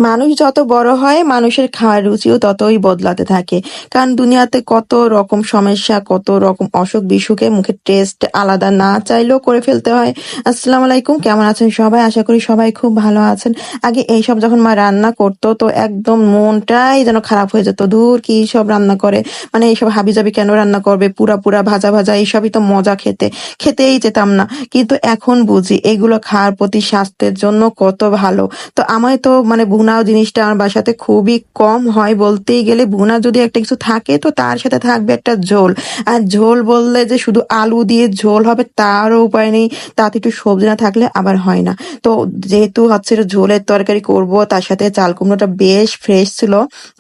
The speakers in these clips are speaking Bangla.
মানুষ যত বড় হয় মানুষের খাওয়ার রুচিও ততই বদলাতে থাকে। কারণ দুনিয়াতে কত রকম সমস্যা, কত রকম অসুখ বিসুখে মুখের টেস্ট আলাদা না চাইলেও করে ফেলতে হয়। আসসালামু আলাইকুম, কেমন আছেন সবাই? আশা করি সবাই খুব ভালো আছেন। আগে এইসব যখন মা রান্না করতো তো একদম মনটাই যেন খারাপ হয়ে যেত। ধুর কি সব রান্না করে, মানে এইসব হাবিজাবি কেন রান্না করবে, পুরা পুরা ভাজা ভাজা এইসবই তো মজা খেতে, খেতেই যেতাম না। কিন্তু এখন বুঝি এগুলো খাওয়ার প্রতি স্বাস্থ্যের জন্য কত ভালো। তো আমার তো মানে ভুনা জিনিসটা আমার বাসাতে খুবই কম হয় বলতেই গেলে। ভুনা যদি একটা কিছু থাকে তো তার সাথে থাকবে একটা ঝোল। আর ঝোল বললে যে শুধু আলু দিয়ে ঝোল হবে তারও উপায় নেই, তাতে একটু সবজি না থাকলে আবার হয় না। তো যেহেতু হচ্ছে ঝোলের তরকারি করব, তার সাথে চাল কুমড়োটা বেশ ফ্রেশ ছিল,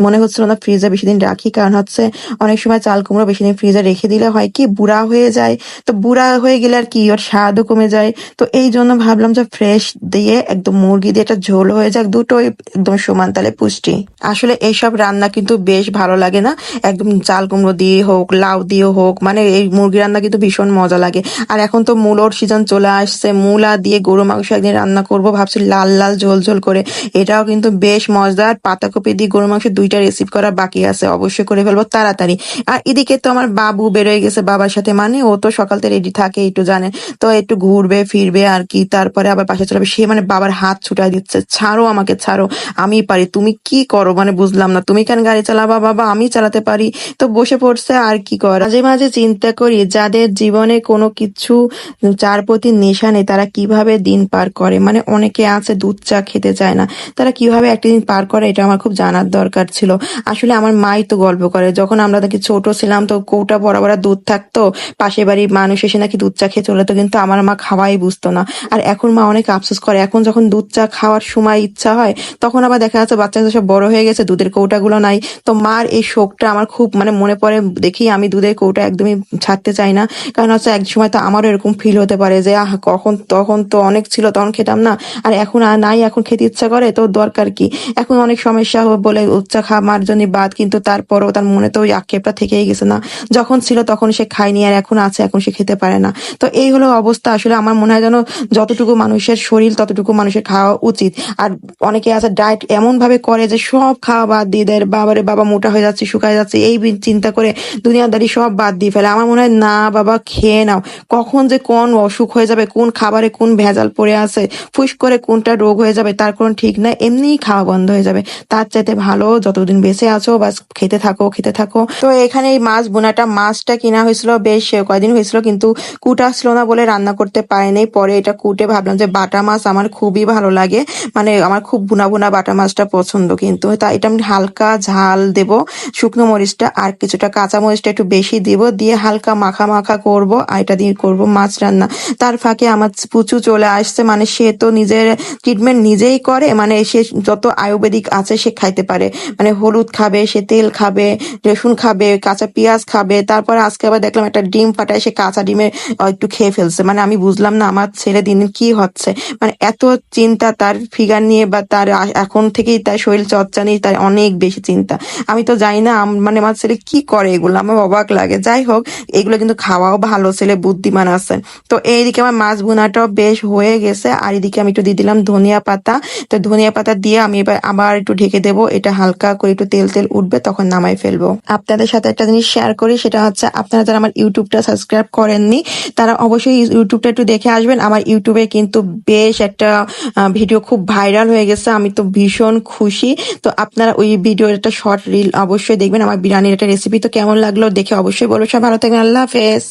মনে হচ্ছিল না ফ্রিজে বেশি দিন রাখি। কারণ হচ্ছে অনেক সময় চাল কুমড়ো বেশি দিন ফ্রিজে রেখে দিলে হয় কি বুড়া হয়ে যায়। তো বুড়া হয়ে গেলে আর কি ওর স্বাদও কমে যায়। তো এই জন্য ভাবলাম যে ফ্রেশ দিয়ে একদম মুরগি দিয়ে একটা ঝোল হয়ে যাক, দুটোই একদম সমান তালে পুষ্টি। আসলে এইসব রান্না কিন্তু বেশ ভালো লাগে না? একদম চাল কুমড়ো দিয়ে হোক, লাউ দিয়ে হোক, মানে এই মুরগি রান্না কিন্তু ভীষণ মজা লাগে। আর এখন তো মূলোর সিজন চলে আসছে, মূলা দিয়ে গরু মাংস একদিন রান্না করব ভাবছি, লাল লাল ঝোল ঝোল করে। এটাও কিন্তু বেশ মজার। পাতাকপি দিয়ে গরু মাংস দুইটা রেসিপি করা বাকি আছে, অবশ্যই করে ফেলবো তাড়াতাড়ি। আর এদিকে তো আমার বাবু বেরোয় গেছে বাবার সাথে, মানে ও তো সকাল থেকে রেডি থাকে একটু জানেন। তো একটু ঘুরবে ফিরবে আর কি, তারপরে আবার বাসায় চলে যাবে। সে মানে বাবার হাত ছুটাই দিচ্ছে, ছাড়ো আমাকে ছাড়ো, আমি পারি, তুমি কি করো মানে বুঝলাম না, তুমি কেন গাড়ি চালাবা বাবা, আমি চালাতে পারি। তো বসে পড়ছে আর কি কর। মাঝে মাঝে চিন্তা করি যাদের জীবনে কোনো কিছু চার প্রতি নেশা নেই তারা কিভাবে দিন পার করে। মানে অনেকে আছে দুধ চা খেতে চায় না, তারা কিভাবে একটা দিন পার করে এটা আমার খুব জানার দরকার ছিল। আসলে আমার মাই তো গল্প করে, যখন আমরা নাকি ছোট ছিলাম তো কৌটা ভরা ভরা দুধ থাকতো, পাশের বাড়ির মানুষ এসে নাকি দুধ চা খেয়ে চলে যেত, কিন্তু আমার মা খাওয়াই বুঝতো না। আর এখন মা অনেক আফসোস করে, এখন যখন দুধ চা খাওয়ার সময় ইচ্ছা হয় তখন আবার দেখা যাচ্ছে বাচ্চাদের সব বড় হয়ে গেছে, দুধের কৌটাগুলো নাই। তো মার এই শোকটা আমার খুব মানে মনে পড়ে, দেখি আমি দুধের কৌটা একদমই ছাড়তে চাই না। কারণ হচ্ছে এক সময় তো আমারও এরকম ফিল হতে পারে যে কখন, তখন তো অনেক ছিল তখন খেতাম না, আর এখন আর নাই, এখন খেতে ইচ্ছা করে তো দরকার কি। এখন অনেক সমস্যা হবে বলে উচ্চা খাওয়ার জন্য বাদ, কিন্তু তারপরও তার মনে তো ওই আক্ষেপটা থেকেই গেছে না, যখন ছিল তখন সে খায়নি আর এখন আছে এখন সে খেতে পারে না। তো এই হলো অবস্থা। আসলে আমার মনে হয় যেন যতটুকু মানুষের শরীর ততটুকু মানুষের খাওয়া উচিত। আর অনেকে আছে ডায়েট এমন ভাবে করে যে সব খাওয়া বাদ দিয়ে দেয়, বাবারে বাবা মোটা হয়ে যাচ্ছে শুকায় যাচ্ছে এই চিন্তা করে দুনিয়াদারি সব বাদ দিয়ে ফেলে। আমার মনে হয় না বাবা, খেয়ে নাও, কখন যে কোন অসুখ হয়ে যাবে, কোন খাবারে কোন ভেজাল পড়ে আছে, ফুস করে কোনটা রোগ হয়ে যাবে তার কোনো ঠিক নাই, এমনিই খাওয়া বন্ধ হয়ে যাবে। তার চাইতে ভালো যতদিন বেঁচে আছো বাস খেতে থাকো খেতে থাকো। তো এখানে এই মাছ বোনাটা, মাছটা কিনা হয়েছিল বেশ কয়দিন হয়েছিল, কিন্তু কুটা ছিল না বলে রান্না করতে পারিনি। পরে এটা কুটে ভাবলাম যে বাটা মাছ আমার খুবই ভালো লাগে, মানে আমার খুব ভুনা ভুনা বাটা মাছটা পছন্দ। কিন্তু তাই এটা আমি হালকা ঝাল দেব, শুকনো মরিচটা আর কিছুটা কাঁচা মরিচটা একটু বেশি দিব, দিয়ে হালকা মাখা মাখা করব, আর এটা দিয়ে করব মাছ রান্না। তার ফাঁকে আমার পুচু চলে আসছে, মানে সে তো নিজের ট্রিটমেন্ট নিজেই করে, মানে সে যত আয়ুর্বেদিক আছে সে খাইতে পারে। মানে হলুদ খাবে, সে তেল খাবে, রসুন খাবে, কাঁচা পেঁয়াজ খাবে। তারপরে আজকে আবার দেখলাম একটা ডিম ফাটায় সে কাঁচা ডিমের একটু খেয়ে ফেলছে। মানে আমি বুঝলাম না আমার ছেলে দিন দিন কি হচ্ছে, মানে এত চিন্তা তার ফিগার নিয়ে বা তার এখন থেকেই তার শরীর চর্চা নিয়ে তার অনেক বেশি চিন্তা। আমি তো জানি না মানে আমার ছেলে কি করে, এগুলো আমার অবাক লাগে। যাই হোক, এগুলো কিন্তু খাওয়াও ভালো, ছেলে বুদ্ধিমান আছে। তো এইদিকে আমার মাছ ভুনাটাও বেশ হয়ে গেছে, আর এদিকে আমি একটু দিয়ে দিলাম ধনিয়া পাতা। তো ধনিয়া পাতা দিয়ে আমি এবার আবার একটু ঢেকে দেবো, এটা হালকা করে একটু তেল তেল উঠবে তখন নামাই ফেলবো। আপনাদের সাথে একটা জিনিস শেয়ার করি, সেটা হচ্ছে আপনারা যারা আমার ইউটিউবটা সাবস্ক্রাইব করেননি তারা অবশ্যই ইউটিউবটা একটু দেখে আসবেন। আমার ইউটিউবে কিন্তু বেশ একটা ভিডিও খুব ভাইরাল হয়ে গেছে, আমি তো ভীষণ খুশি। তো আপনারা ওই ভিডিওর একটা শর্ট রিল অবশ্যই দেখবেন আমার বিরিয়ানির একটা রেসিপি। তো কেমন লাগলো দেখে অবশ্যই বলবো। সব ভালো থাকবেন, আল্লাহ হাফেজ।